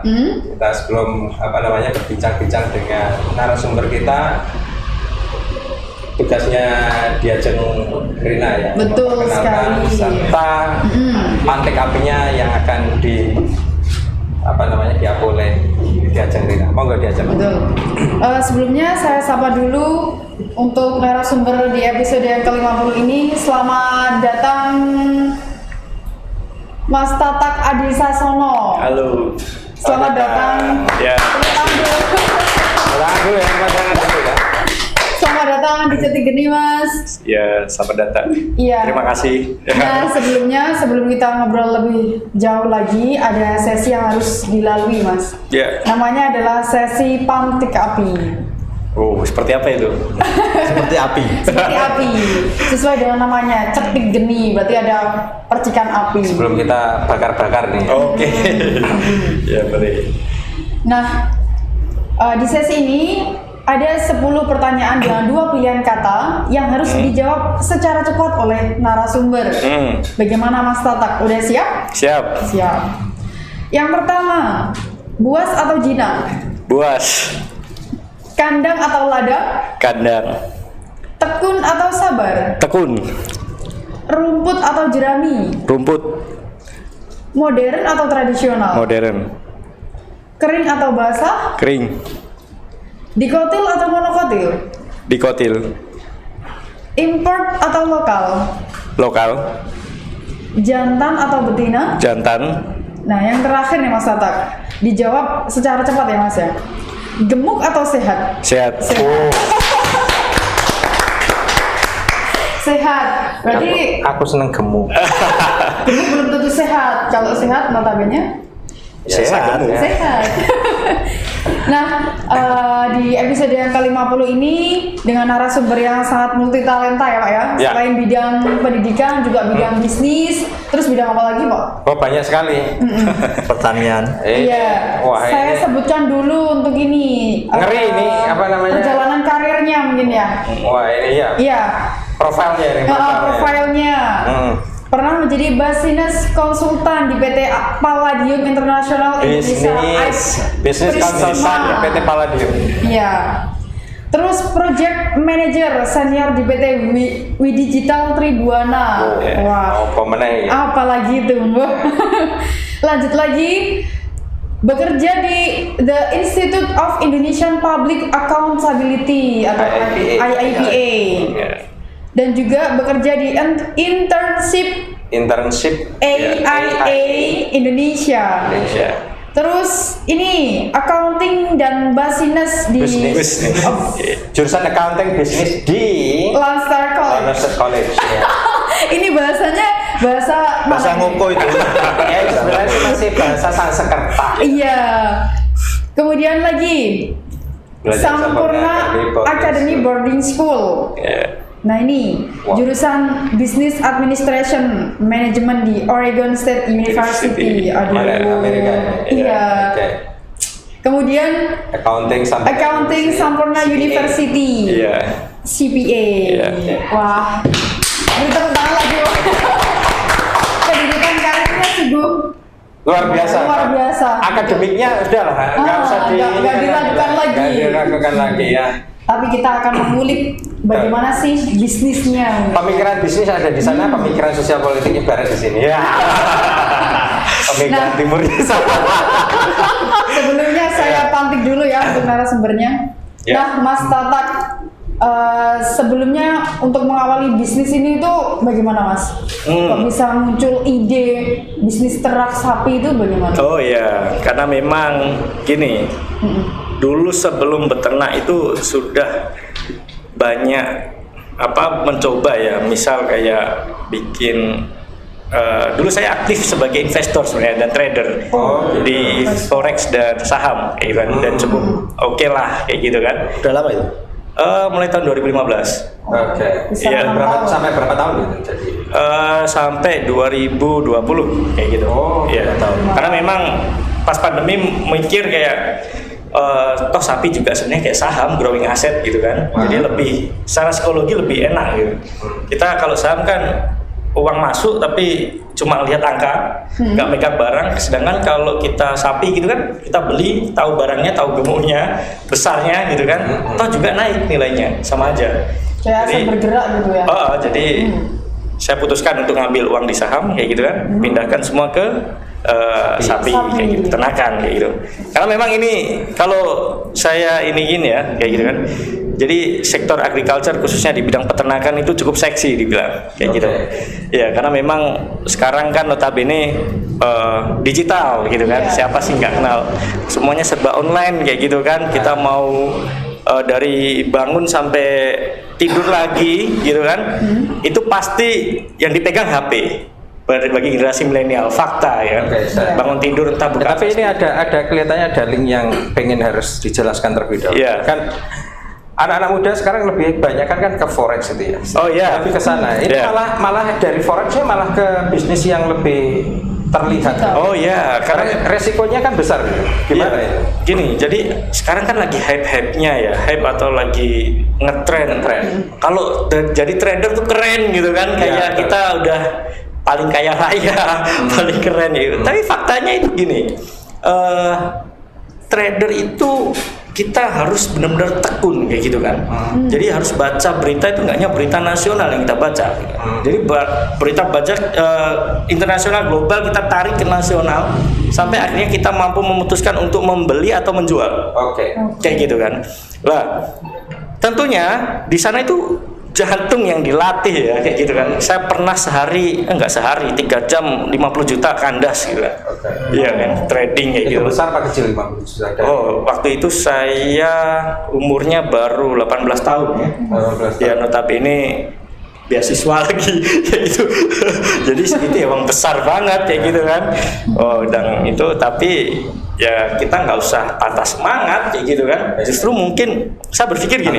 Kita sebelum berbincang-bincang dengan narasumber kita, tugasnya Diajeng Rina ya, betul sekali, serta pantik apinya yang akan diapu oleh Diajeng Rina. Monggo Diajeng. Betul. Sebelumnya saya sapa dulu untuk narasumber di episode yang ke-50 ini. Selamat datang Mas Tatak Adi Sasono. Halo. Selamat datang. Ya. Selamat datang di Jatigeni, Mas. Ya, selamat datang. Iya. Terima kasih. Nah, sebelum kita ngobrol lebih jauh lagi, ada sesi yang harus dilalui, Mas. Ya. Namanya adalah sesi pantik api. Oh, seperti apa itu? Seperti api. Seperti api. Sesuai dengan namanya, cetik geni, berarti ada percikan api. Sebelum kita bakar-bakar nih. Oke. Ya, boleh. Nah, di sesi ini ada 10 pertanyaan dengan 2 pilihan kata yang harus dijawab secara cepat oleh narasumber. Bagaimana Mas Tatak? Udah siap? Siap. Siap. Yang pertama, buas atau jinak? Buas. Kandang atau ladang? Kandang. Tekun atau sabar? Tekun. Rumput atau jerami? Rumput. Modern atau tradisional? Modern. Kering atau basah? Kering. Dikotil atau monokotil? Dikotil. Import atau lokal? Lokal. Jantan atau betina? Jantan. Nah, yang terakhir nih Mas Tatak, dijawab secara cepat ya Mas ya. Gemuk atau sehat? Sehat. Sehat. Sehat. Berarti Aku seneng gemuk. gemuk belum tentu sehat. Kalau sehat notabene Sehat. Ya. sehat. Nah, di episode yang ke-50 ini dengan narasumber yang sangat multi talenta ya Pak ya. Ya. Selain bidang pendidikan juga bidang bisnis, terus bidang apa lagi Pak? Oh, banyak sekali. Pertanian. Iya. Wah, Saya ini sebutkan dulu untuk ini. ngeri ini apa namanya? Perjalanan karirnya mungkin ya. Wah, ini ya. Iya. Profilnya ini. Profilnya. Pernah menjadi business konsultan di PT Palladium International Indonesia. Bisnis konsultan di PT Palladium. Iya. Terus project manager senior di PT Widigital Tribuana. Wah. Oh, pemenang ya. Apalagi itu, Bu. Lanjut lagi. Bekerja di The Institute of Indonesian Public Accountability atau IIPA. Ya. Dan juga bekerja di internship AIA Indonesia. Terus ini accounting dan business di Bisnis. Jurusan accounting bisnis di Lancaster College. Lancaster College. Ya. Ini bahasanya bahasa Ngoko itu. Ya, sebenarnya masih bahasa Sanskerta. Iya. Kemudian lagi Belajar Sampurna Academy Boarding School. Ya. Nah ini jurusan Business Administration Management di Oregon State University. Aduh. Amerika. Iya. Okay. Kemudian Accounting Sampurna University. Iya. CPA. Iya. Wah. Beri tepuk tangan lagi. Pendidikan karirnya sungguh luar biasa. Luar biasa. Akademiknya udah lah, nggak usah nggak diragukan lagi. Nggak diragukan lagi ya. Tapi kita akan mengulik bagaimana sih bisnisnya. Pemikiran bisnis ada di sana, pemikiran sosial politiknya barat di sini. Ya. Pemikiran timur di sana. Sebelumnya saya pantik dulu ya untuk narasumbernya. Ya. Nah, Mas Tatak, sebelumnya untuk mengawali bisnis ini tuh bagaimana Mas? Kok bisa muncul ide bisnis ternak sapi itu bagaimana? Oh ya, karena memang gini. Dulu sebelum beternak itu sudah banyak mencoba ya, misal kayak bikin dulu saya aktif sebagai investor sebenarnya dan trader di forex dan saham kayak gitu, dan cukup oke lah kayak gitu kan. Udah lama itu? Mulai tahun 2015. Oke. Iya. Sampai berapa tahun gitu? Jadi sampai 2020 kayak gitu. Ya. Karena memang pas pandemi mikir kayak toh sapi juga sebenarnya kayak saham, growing asset gitu kan. Jadi lebih secara psikologi lebih enak gitu. Kita kalau saham kan uang masuk tapi cuma lihat angka, nggak megang barang. Sedangkan kalau kita sapi gitu kan, kita beli, tahu barangnya, tahu gemuknya, besarnya gitu kan, toh juga naik nilainya, sama aja. Kayak aset bergerak gitu ya. Jadi saya putuskan untuk ngambil uang di saham kayak gitu kan, pindahkan semua ke sapi kayak gitu, ternakan kayak gitu. Karena memang ini kalau saya iniin ya kayak gitu kan. Jadi sektor agriculture khususnya di bidang peternakan itu cukup seksi dibilang kayak gitu. Ya karena memang sekarang kan notabene digital gitu kan. Siapa sih nggak kenal? Semuanya serba online kayak gitu kan. Kita mau dari bangun sampai tidur lagi gitu kan. Itu pasti yang dipegang HP. Bagi generasi milenial, fakta ya. Bangun tidur entah buka. Tapi ini ada kelihatannya ada link yang pengen harus dijelaskan terlebih dahulu. Kan anak-anak muda sekarang lebih banyak kan ke forex itu ya. Lebih ke sana. Ini malah dari forexnya malah ke bisnis yang lebih terlihat. Karena resikonya kan besar. Gimana itu? Gini, jadi sekarang kan lagi hype-nya ya, hype atau lagi ngetren. Kalau jadi trader tuh keren gitu kan, kayak kita udah paling kaya raya, paling keren gitu. Tapi faktanya itu gini, trader itu kita harus benar-benar tekun kayak gitu kan. Jadi harus baca berita itu nggak hanya berita nasional yang kita baca. Jadi berita baca internasional global kita tarik ke nasional sampai akhirnya kita mampu memutuskan untuk membeli atau menjual. Kayak gitu kan. Lah, tentunya di sana itu jantung yang dilatih ya kayak gitu kan. Saya pernah sehari 3 jam 50 juta kandas gitu kan. Iya kan, trading kayak gitu. Besar apa kecil 50 juta? Waktu itu saya umurnya baru 18 tahun ya. Ya notabene beasiswa lagi kayak gitu. Jadi itu emang besar banget kayak gitu kan. Dan itu tapi ya kita nggak usah patah semangat kayak gitu kan. Justru mungkin saya berpikir gini,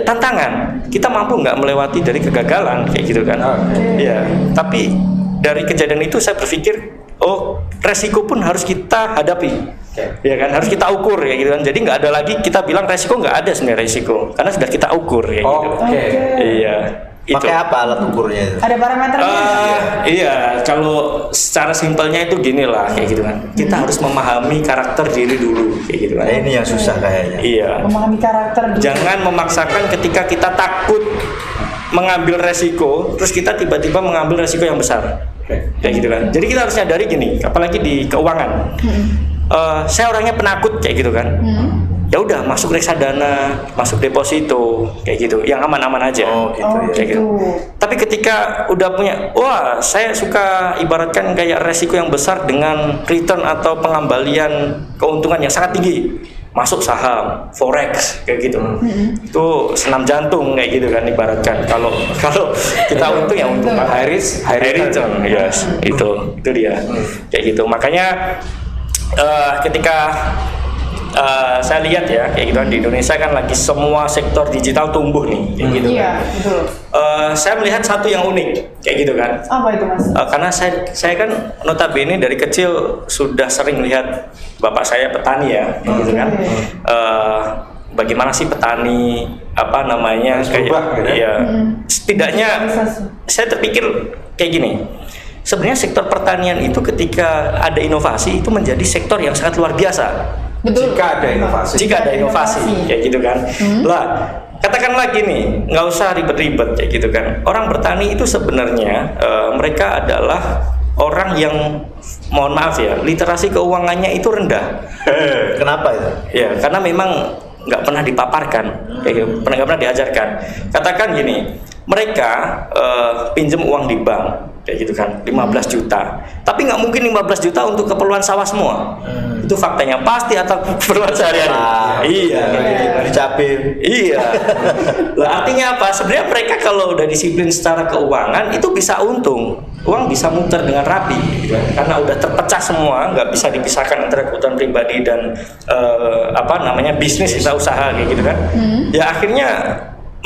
tantangan kita mampu nggak melewati dari kegagalan kayak gitu kan. Tapi dari kejadian itu saya berpikir resiko pun harus kita hadapi. Ya kan, harus kita ukur ya gitu kan. Jadi nggak ada lagi kita bilang resiko, nggak ada sebenarnya resiko karena sudah kita ukur ya gitu. Iya. Pakai apa alat ukurnya itu? Ada parameternya? Iya, kalau secara simpelnya itu gini lah kayak gitu kan. Kita harus memahami karakter diri dulu kayak gitu kan. Ini yang susah kayaknya. Iya. Memahami karakter dulu. Jangan memaksakan ketika kita takut mengambil resiko, terus kita tiba-tiba mengambil resiko yang besar. Kayak gitu kan. Jadi kita harus nyadari gini, apalagi di keuangan. Saya orangnya penakut kayak gitu kan. Ya udah masuk reksadana, masuk deposito kayak gitu, yang aman-aman aja. Kayak gitu. Tapi ketika udah punya, saya suka ibaratkan kayak resiko yang besar dengan return atau pengembalian keuntungan yang sangat tinggi. Masuk saham, forex kayak gitu. Itu senam jantung kayak gitu kan ibaratkan. Kalau kita untung ya untung high risk, high return. Yes, itu dia. Kayak gitu. Makanya ketika saya lihat ya kayak gitu di Indonesia kan lagi semua sektor digital tumbuh nih kayak gitu kan. Betul. Saya melihat satu yang unik kayak gitu kan. Apa itu Mas? Karena saya kan notabene dari kecil sudah sering lihat bapak saya petani ya kayak gitu kan. Bagaimana sih petani setidaknya saya terpikir kayak gini. Sebenarnya sektor pertanian itu ketika ada inovasi itu menjadi sektor yang sangat luar biasa. Betul. Jika ada inovasi kayak gitu kan. Lah, katakanlah gini, nggak usah ribet-ribet kayak gitu kan. Orang bertani itu sebenarnya mereka adalah orang yang mohon maaf ya, literasi keuangannya itu rendah. Kenapa itu? Ya, karena memang nggak pernah dipaparkan, nggak pernah diajarkan. Katakan gini, mereka pinjam uang di bank kayak gitu kan, 15 juta. Tapi nggak mungkin 15 juta untuk keperluan sawah semua. Itu faktanya, pasti atau keperluan sehari-hari. Dicapin. Iya. Lah artinya apa? Sebenarnya mereka kalau udah disiplin secara keuangan itu bisa untung. Uang bisa muter dengan rapi, gitu. Karena udah terpecah semua, nggak bisa dipisahkan antara kebutuhan pribadi dan bisnis kita usaha kayak gitu kan. Ya akhirnya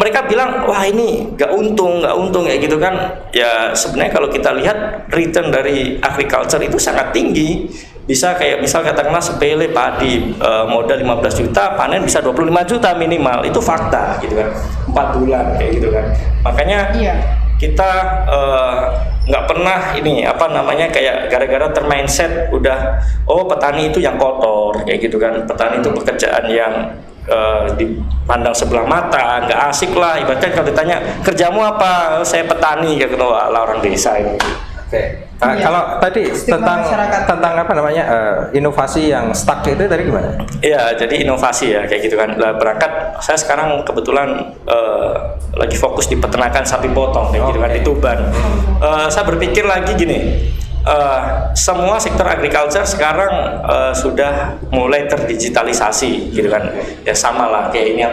mereka bilang, wah ini nggak untung kayak gitu kan. Ya sebenarnya kalau kita lihat return dari agriculture itu sangat tinggi. Bisa kayak misal katakanlah sepele padi, modal 15 juta, panen bisa 25 juta minimal. Itu fakta gitu kan. 4 bulan kayak gitu kan. Makanya kita nggak pernah ini kayak gara-gara termindset udah petani itu yang kotor kayak gitu kan, petani itu pekerjaan yang dipandang sebelah mata, nggak asik lah. Ibaratnya kalau ditanya kerjamu apa, saya petani kayak gitu, ala orang desa ini. Oke. Kalau tadi tentang inovasi yang stuck itu tadi gimana? Iya, jadi inovasi ya kayak gitu kan. Berangkat saya sekarang kebetulan lagi fokus di peternakan sapi potong kayak gitu kan di Tuban. Saya berpikir lagi gini, semua sektor agriculture sekarang sudah mulai terdigitalisasi gitu kan. Ya sama lah kayak ini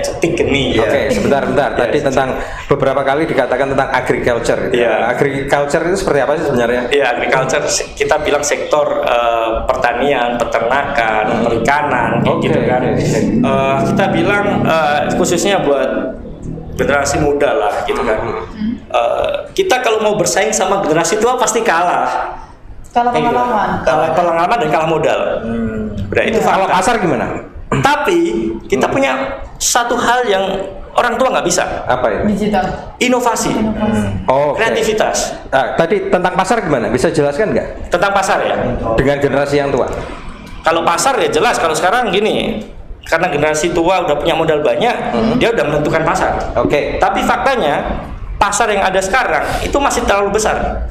cetik geni. Oke, sebentar. Tadi tentang beberapa kali dikatakan tentang agriculture. Gitu. Agriculture itu seperti apa sih sebenarnya? Iya, agriculture kita bilang sektor pertanian, peternakan, perikanan gitu kan. Kita bilang khususnya buat generasi muda lah gitu kan. Kita kalau mau bersaing sama generasi tua pasti kalah. Kalah pengalaman. Kalah pengalaman dan kalah modal. Itu Kalau pasar gimana? Tapi kita punya satu hal yang orang tua nggak bisa. Apa itu? Digital. Inovasi. Kreativitas. Tadi tentang pasar gimana? Bisa jelaskan nggak? Tentang pasar ya. Dengan generasi yang tua. Kalau pasar ya jelas. Kalau sekarang gini, karena generasi tua udah punya modal banyak, dia udah menentukan pasar. Tapi faktanya pasar yang ada sekarang itu masih terlalu besar.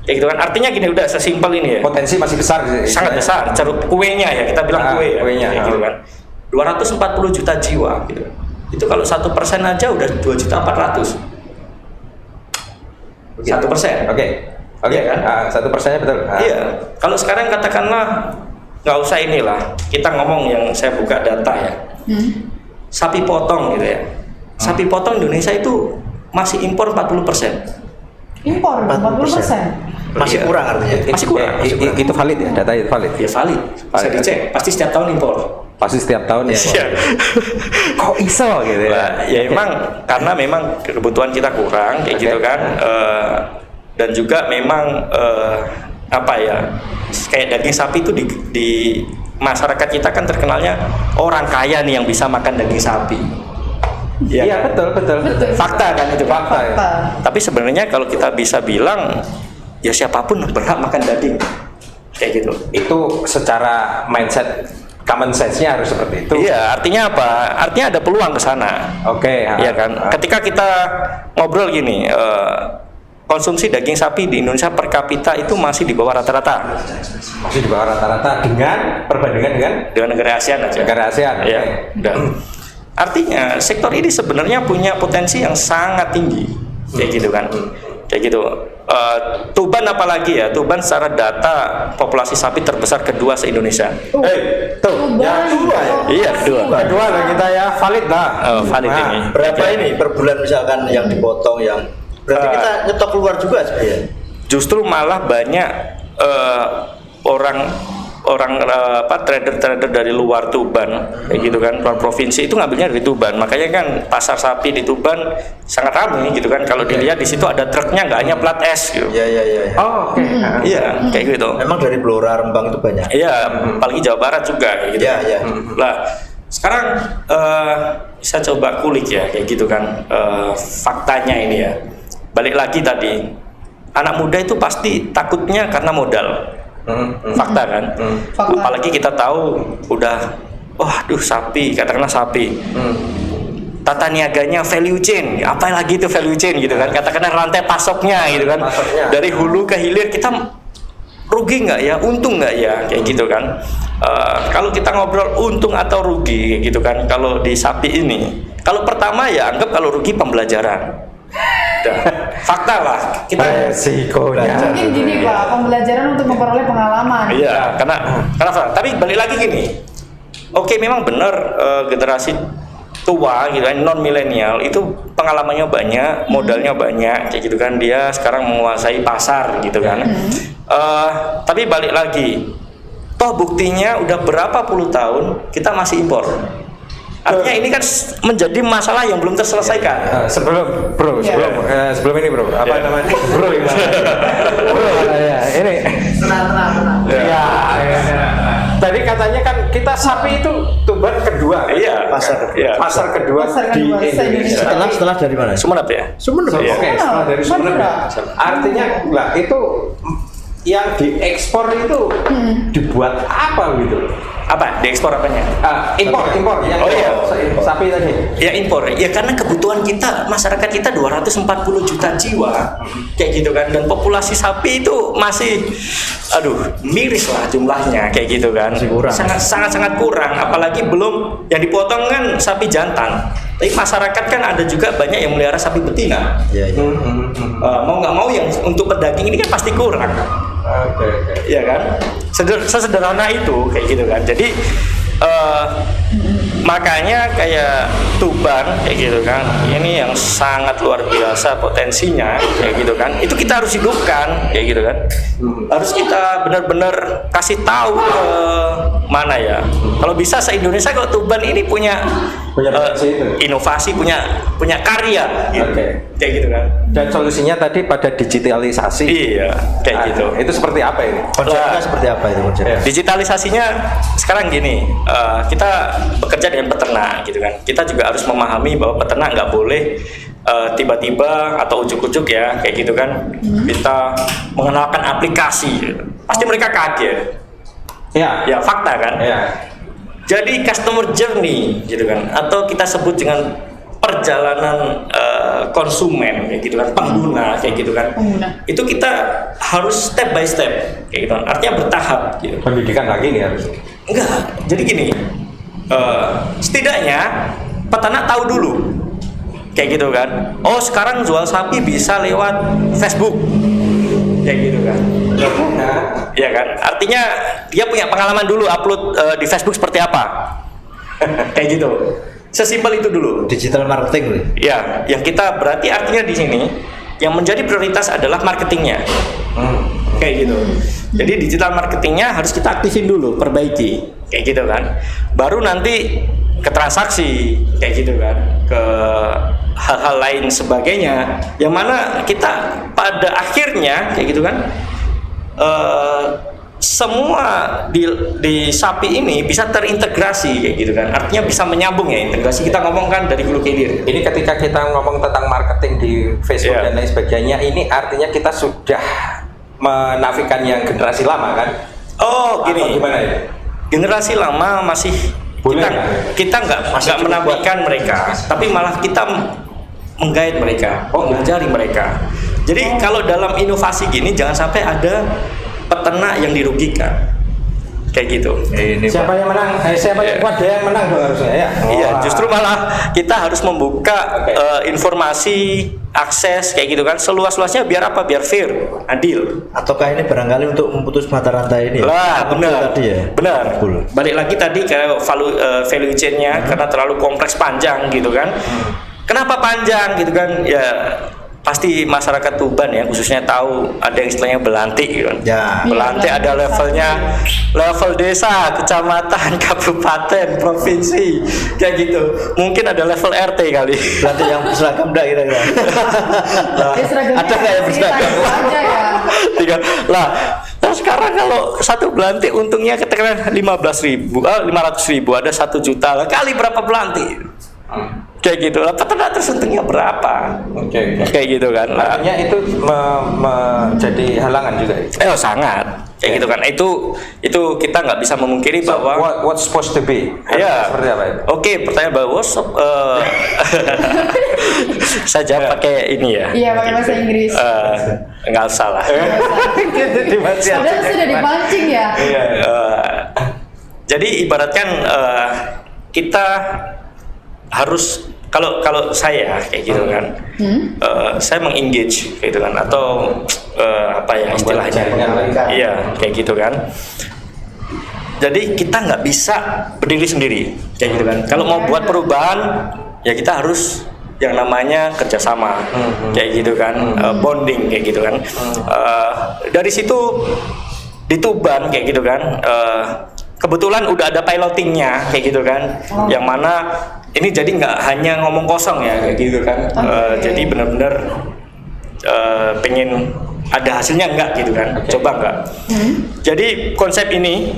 Ya gitu kan, artinya gini, udah sesimpel ini ya. Potensi masih besar. Sangat besar. Ceruk kuenya ya, kita bilang kue ya. Kuenya, ya gitu kan. 240 juta jiwa gitu. Itu kalau 1% aja udah 2.400.000. 1%. Oke kan? 1%-nya betul. Iya. Kalau sekarang katakanlah nggak usah inilah, kita ngomong yang saya buka data ya. Sapi potong gitu ya. Sapi potong Indonesia itu masih impor 40%. Impor 40%. Masih kurang artinya. Masih kurang. Itu valid ya, data itu valid. Ya valid. Bisa dicek. Pasti setiap tahun impor. Pasti setiap tahun ya. Kok iso gitu ya? Ya emang karena memang kebutuhan kita kurang kayak gitu kan. Dan juga memang kayak daging sapi itu di masyarakat kita kan terkenalnya orang kaya nih yang bisa makan daging sapi. Iya, betul. Fakta kan itu fakta. Ya. Tapi sebenarnya kalau kita bisa bilang ya siapapun berhak makan daging kayak gitu. Itu secara mindset, common sense-nya harus seperti itu. Iya, artinya apa? Artinya ada peluang ke sana. Iya kan. Ketika kita ngobrol gini, konsumsi daging sapi di Indonesia per kapita itu masih di bawah rata-rata. Masih di bawah rata-rata dengan perbandingan dengan negara ASEAN aja. Negara ASEAN. Iya. Artinya sektor ini sebenarnya punya potensi yang sangat tinggi, kayak gitu kan, kayak gitu. Tuban apalagi ya, Tuban secara data populasi sapi terbesar kedua se-Indonesia. Tuban. Iya, kedua lah kita ya, valid lah. Valid ini. Berapa ini per bulan misalkan yang dipotong yang berarti kita nyetok keluar juga sebenarnya. Justru malah banyak trader-trader dari luar Tuban kayak gitu kan, luar provinsi itu ngambilnya dari Tuban. Makanya kan pasar sapi di Tuban sangat ramai gitu kan. Kalau dilihat di situ ada truknya, nggak hanya plat S gitu. Iya. Iya, kayak gitu. Memang dari Blora, Rembang itu banyak. Iya, apalagi Jawa Barat juga kayak gitu. Iya. Lah, sekarang saya coba kulik ya kayak gitu kan, faktanya ini ya. Balik lagi tadi, anak muda itu pasti takutnya karena modal. Fakta kan. Apalagi kita tahu udah sapi, katakanlah sapi. Tata niaganya value chain, apa lagi itu value chain gitu kan, katakanlah rantai pasoknya gitu kan. Dari hulu ke hilir kita rugi nggak ya, untung nggak ya, kayak gitu kan. Kalau kita ngobrol untung atau rugi kayak gitu kan, kalau di sapi ini, kalau pertama ya anggap kalau rugi pembelajaran. Fakta lah kita resikonya. Mungkin gini Pak, pembelajaran untuk memperoleh pengalaman. Iya, karena tapi balik lagi gini. Oke, memang benar generasi tua gitu kan, non milenial itu pengalamannya banyak, modalnya banyak kayak gitu kan, dia sekarang menguasai pasar gitu kan. Tapi balik lagi, toh buktinya udah berapa puluh tahun kita masih impor. Artinya ini kan menjadi masalah yang belum terselesaikan. Sebelum ini bro, apa namanya? Bro, ini. Tenang. Ya. Tadi katanya kan kita sapi itu Tuban kedua. Iya. Pasar kedua di Indonesia. Setelah dari mana? Sumeneb ya. Sumeneb. Oke, setelah dari Sumeneb. Artinya lah itu yang diekspor itu dibuat apa gitu? Apa? Diekspor apanya? Impor. Yang sapi tadi. Ya impor. Ya karena kebutuhan kita, masyarakat kita 240 juta jiwa, kayak gitu kan. Dan populasi sapi itu masih, miris lah jumlahnya, kayak gitu kan. Sangat kurang. Apalagi belum yang dipotong kan sapi jantan. Tapi masyarakat kan ada juga banyak yang melihara sapi betina. Mau nggak mau yang untuk pedaging ini kan pasti kurang. Oke. Iya kan? Sesederhana itu kayak gitu kan. Jadi makanya kayak Tuban kayak gitu kan. Ini yang sangat luar biasa potensinya kayak gitu kan. Itu kita harus hidupkan kayak gitu kan. Harus kita benar-benar kasih tahu ke mana ya. Kalau bisa se-Indonesia kalau Tuban ini punya inovasi, punya karya gitu. Kayak gitu kan. Dan solusinya tadi pada digitalisasi. Iya, kayak gitu. Itu seperti apa ini? Konsepnya seperti apa itu konsepnya? Digitalisasinya sekarang gini, kita bekerja dengan peternak gitu kan. Kita juga harus memahami bahwa peternak nggak boleh tiba-tiba atau ujuk-ujuk ya kayak gitu kan. Kita mengenalkan aplikasi, pasti mereka kaget. Ya fakta kan. Jadi customer journey gitu kan, atau kita sebut dengan perjalanan konsumen kayak gitu kan, pengguna kayak gitu kan. Itu kita harus step by step kayak gitu kan. Artinya bertahap gitu. Pendidikan lagi nih harus. Enggak. Jadi gini, setidaknya peternak tahu dulu kayak gitu kan. Oh, sekarang jual sapi bisa lewat Facebook. Kayak gitu kan. Iya kan? Artinya dia punya pengalaman dulu upload di Facebook seperti apa. Kayak gitu. Sesimpel itu dulu. Digital marketing. Ya, yang kita berarti artinya di sini yang menjadi prioritas adalah marketingnya. Kayak gitu. Jadi digital marketingnya harus kita aktifin dulu, perbaiki. Kayak gitu kan. Baru nanti ke transaksi kayak gitu kan, ke hal-hal lain sebagainya, yang mana kita pada akhirnya kayak gitu kan, semua di sapi ini bisa terintegrasi kayak gitu kan, artinya bisa menyambung ya integrasi. Kita ngomong kan dari hulu ke hilir. Ini ketika kita ngomong tentang marketing di Facebook dan lain sebagainya, ini artinya kita sudah menafikan yang generasi lama kan? Oh gini. Atau gimana ya? Generasi lama masih kita nggak menafikan mereka, tapi malah kita menggait mereka, mengajari mereka. Jadi kalau dalam inovasi gini jangan sampai ada peternak yang dirugikan, kayak gitu. Siapa yang menang? Siapa yang kuat dia yang menang dong harusnya ya. Iya, justru malah kita harus membuka informasi, akses kayak gitu kan, seluas-luasnya biar apa? Biar fair, adil. Ataukah ini barangkali untuk memutus mata rantai ini? Lah, benar. Tadi ya? Benar. Balik lagi tadi ke value chain-nya karena terlalu kompleks panjang gitu kan. Kenapa panjang gitu kan? Ya pasti masyarakat Tuban ya khususnya tahu ada yang istilahnya belantik gitu kan. Belantik ada levelnya, level desa, kecamatan, kabupaten, provinsi kayak gitu. Mungkin ada level RT kali. Belantik yang berseragam dah kira-kira. Ada nggak yang berseragam? Lah sekarang kalau satu belantik untungnya katakan 500.000 ada 1 juta lah, kali berapa belantik? Kayak gitu lah, peternak terus untungnya berapa? Kayak gitu kan. Artinya itu menjadi halangan juga. Sangat. Kayak gitu kan. Itu kita nggak bisa memungkiri bahwa what's supposed to be. Seperti apa itu? Oke, pertanyaan bahwa saya jawab pakai ini ya. Iya, pakai bahasa Inggris. Nggak usah lah. Padahal sudah dipancing ya. Jadi ibaratkan kita harus kalau saya kayak gitu kan, saya mengengage kayak gitu kan, atau apa ya istilahnya, iya kayak gitu kan. Jadi kita nggak bisa berdiri sendiri kayak gitu kan. Kalau mau buat perubahan ya kita harus yang namanya kerjasama kayak gitu kan, bonding kayak gitu kan. Dari situ di Tuban kayak gitu kan, kebetulan udah ada pilotingnya kayak gitu kan, yang mana ini jadi nggak hanya ngomong kosong ya kayak gitu kan. Jadi benar-benar pengen ada hasilnya enggak gitu kan, coba enggak. Jadi konsep ini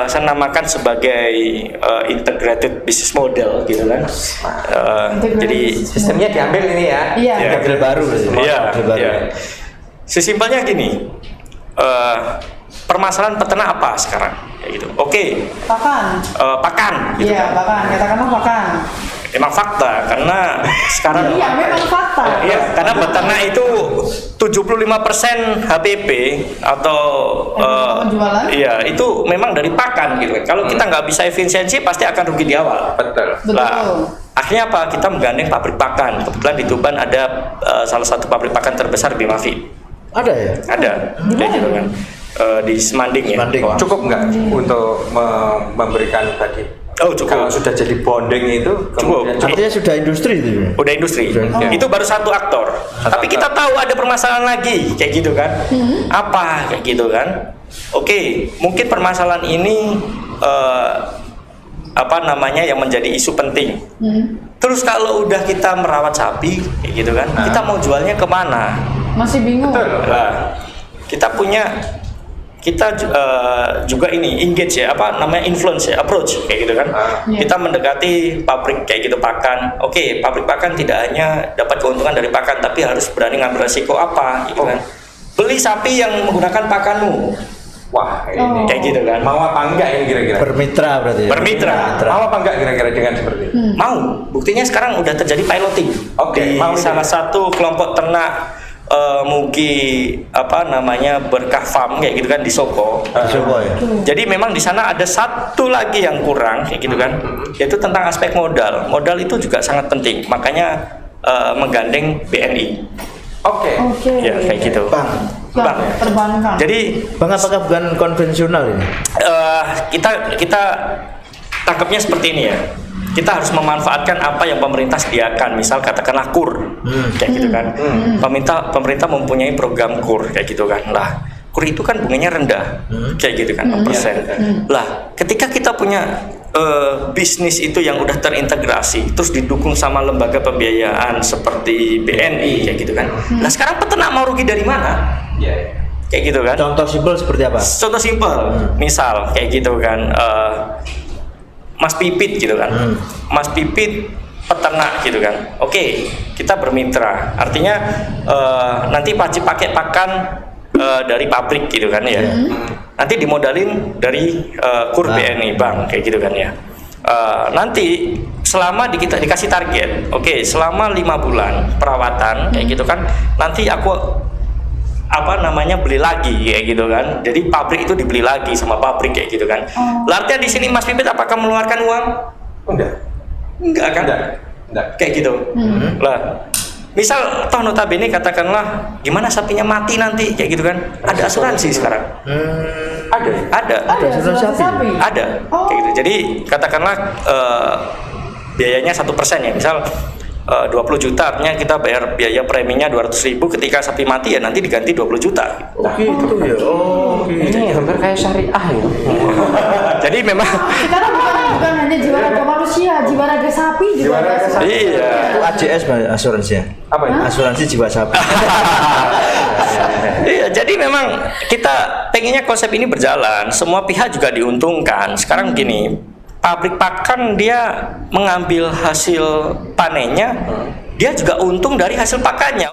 saya namakan sebagai integrated business model gitu kan. Jadi sistemnya diambil ini ya, model baru. Sesimpelnya gini, permasalahan peternak apa sekarang? Kayak gitu. Pakan. Gitu Iya, kan. pakan. Katakanlah pakan. Emang fakta karena sekarang Iya, memang fakta. Iya, karena peternak itu 75% HPP atau penjualan? iya, itu memang dari pakan gitu kan. Kalau kita nggak bisa efisiensi pasti akan rugi di awal. Betul. Lah, akhirnya apa? Kita menggandeng pabrik pakan. Kebetulan di Tuban ada salah satu pabrik pakan terbesar Bimafit. Ada ya? Ada, kayak gitu kan. Di Semanding ya. Cukup nggak untuk memberikan tadi? Oh, cukup. Kalau sudah jadi bonding itu Cukup. Artinya sudah industri itu. Udah industri. Itu baru satu aktor. Tapi kita tahu ada permasalahan lagi kayak gitu kan. Apa kayak gitu kan? Oke, mungkin permasalahan ini apa namanya yang menjadi isu penting. Terus kalau udah kita merawat sapi kayak gitu kan, kita mau jualnya kemana? Masih bingung. Nah, kita juga ini engage ya, apa namanya, influence ya, approach kayak gitu kan. Kita mendekati pabrik kayak gitu pakan. Oke, pabrik pakan tidak hanya dapat keuntungan dari pakan, tapi harus berani ngambil resiko apa gitu kan. Beli sapi yang menggunakan pakanmu. Wah, ini kayak gitu kan. Mau apa enggak ini kira-kira? Bermitra berarti ya? Bermitra. Mau apa enggak kira-kira dengan seperti itu? Mau. Buktinya sekarang udah terjadi piloting. Di salah satu kelompok ternak Mugi apa namanya Berkah Farm kayak gitu kan di Soko. Ya. Jadi memang di sana ada satu lagi yang kurang kayak gitu kan, yaitu tentang aspek modal. Modal itu juga sangat penting. Makanya menggandeng BNI. Ya kayak gitu. Bank. Perbankan. Jadi Bang, apakah bukan konvensional ini? Kita tangkapnya seperti ini ya. Kita harus memanfaatkan apa yang pemerintah sediakan, misal katakanlah KUR, kayak gitu kan. Pemerintah mempunyai program KUR, kayak gitu kan. Lah, KUR itu kan bunganya rendah, kayak gitu kan, 6%. Lah, ketika kita punya bisnis itu yang udah terintegrasi, terus didukung sama lembaga pembiayaan seperti BNI, kayak gitu kan. Lah, sekarang peternak mau rugi dari mana? Kayak gitu kan. Contoh simpel seperti apa? Contoh simpel, misal kayak gitu kan. Mas Pipit gitu kan, Mas Pipit peternak gitu kan. Oke, kita bermitra. Artinya nanti wajib pakai pakan dari pabrik gitu kan ya. Nanti dimodalin dari KUR BNI Bank kayak gitu kan ya. Nanti selama kita dikasih target, oke, selama 5 bulan perawatan kayak gitu kan. Nanti aku apa namanya beli lagi kayak gitu kan. Jadi pabrik itu dibeli lagi sama pabrik kayak gitu kan. Artinya di sini Mas Pipit apakah mengeluarkan uang? Enggak kan? Enggak. Kayak gitu. Lah, misal toh notabene katakanlah gimana sapinya mati nanti kayak gitu kan. Ada asuransi sekarang. Ada asuransi sapi. Ada. Kayak gitu. Jadi katakanlah biayanya 1% ya. Misal 20 juta, artinya kita bayar biaya preminya 200.000, ketika sapi mati ya nanti diganti 20 juta. Gitu ya. Ini hampir kayak syariah ya. Jadi memang Sekarang bukan hanya jiwa raga manusia, jiwa raga sapi juga ada asuransi. iya. Itu AJS asuransinya. Apa itu? Asuransi jiwa sapi. Iya, jadi memang kita pengennya konsep ini berjalan, semua pihak juga diuntungkan. Sekarang gini, pabrik pakan dia mengambil hasil panennya, dia juga untung dari hasil pakannya.